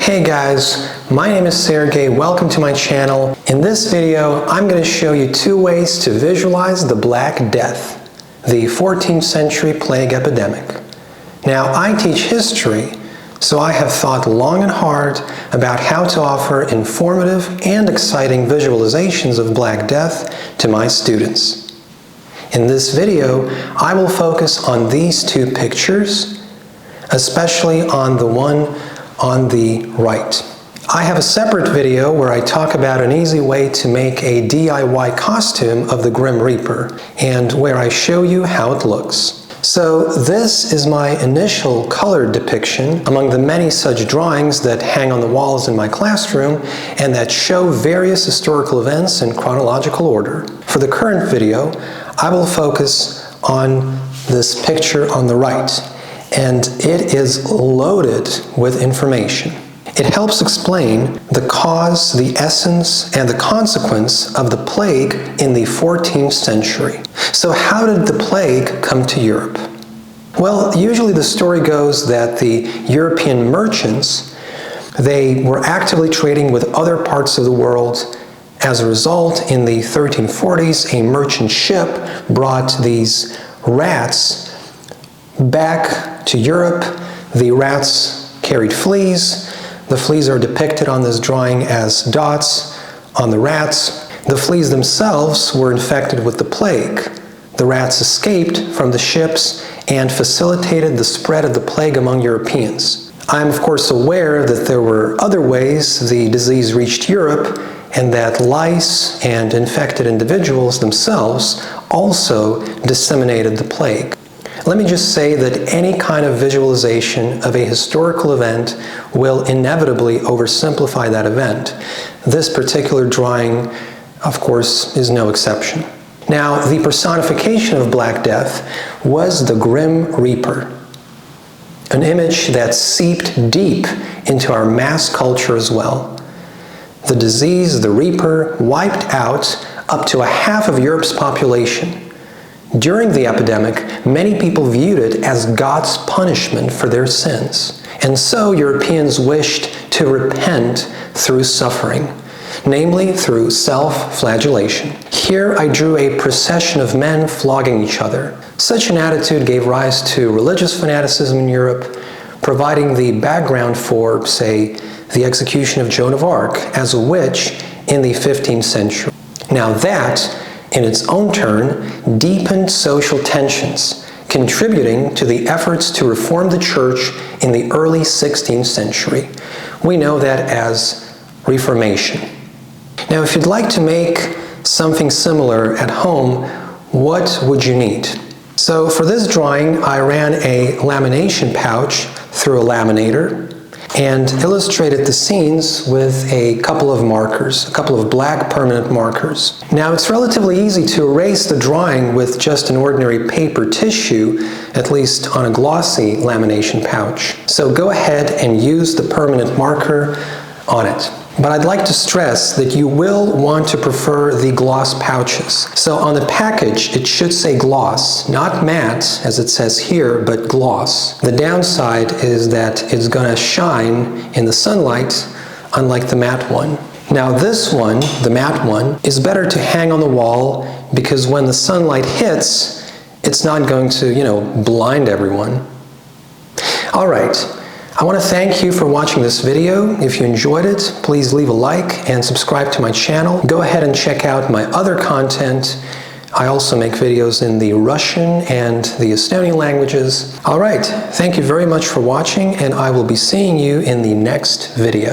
Hey guys, my name is Sergey. Welcome to my channel. In this video, I'm going to show you two ways to visualize the Black Death, the 14th century plague epidemic. Now, I teach history, so I have thought long and hard about how to offer informative and exciting visualizations of Black Death to my students. In this video, I will focus on these two pictures, especially on the one on the right. I have a separate video where I talk about an easy way to make a DIY costume of the Grim Reaper and where I show you how it looks. So this is my initial colored depiction among the many such drawings that hang on the walls in my classroom and that show various historical events in chronological order. For the current video, I will focus on this picture on the right, and it is loaded with information. It helps explain the cause, the essence, and the consequence of the plague in the 14th century. So how did the plague come to Europe? Well, usually the story goes that the European merchants, they were actively trading with other parts of the world. As a result, in the 1340s, a merchant ship brought these rats back to Europe. The rats carried fleas. The fleas are depicted on this drawing as dots on the rats. The fleas themselves were infected with the plague. The rats escaped from the ships and facilitated the spread of the plague among Europeans. I'm of course aware that there were other ways the disease reached Europe, and that lice and infected individuals themselves also disseminated the plague. Let me just say that any kind of visualization of a historical event will inevitably oversimplify that event. This particular drawing, of course, is no exception. Now, the personification of Black Death was the Grim Reaper, an image that seeped deep into our mass culture as well. The disease, the Reaper, wiped out up to a half of Europe's population. During the epidemic, many people viewed it as God's punishment for their sins. And so Europeans wished to repent through suffering, namely through self-flagellation. Here I drew a procession of men flogging each other. Such an attitude gave rise to religious fanaticism in Europe, providing the background for, say, the execution of Joan of Arc as a witch in the 15th century. Now that, in its own turn, deepened social tensions, contributing to the efforts to reform the church in the early 16th century. We know that as Reformation. Now, if you'd like to make something similar at home, what would you need? So for this drawing, I ran a lamination pouch through a laminator and illustrated the scenes with a couple of markers, a couple of black permanent markers. Now, it's relatively easy to erase the drawing with just an ordinary paper tissue, at least on a glossy lamination pouch. So go ahead and use the permanent marker on it. But I'd like to stress that you will want to prefer the gloss pouches. So on the package, it should say gloss, not matte, as it says here, but gloss. The downside is that it's going to shine in the sunlight, unlike the matte one. Now this one, the matte one, is better to hang on the wall because when the sunlight hits, it's not going to, blind everyone. All right. I want to thank you for watching this video. If you enjoyed it, please leave a like and subscribe to my channel. Go ahead and check out my other content. I also make videos in the Russian and the Estonian languages. All right, thank you very much for watching, and I will be seeing you in the next video.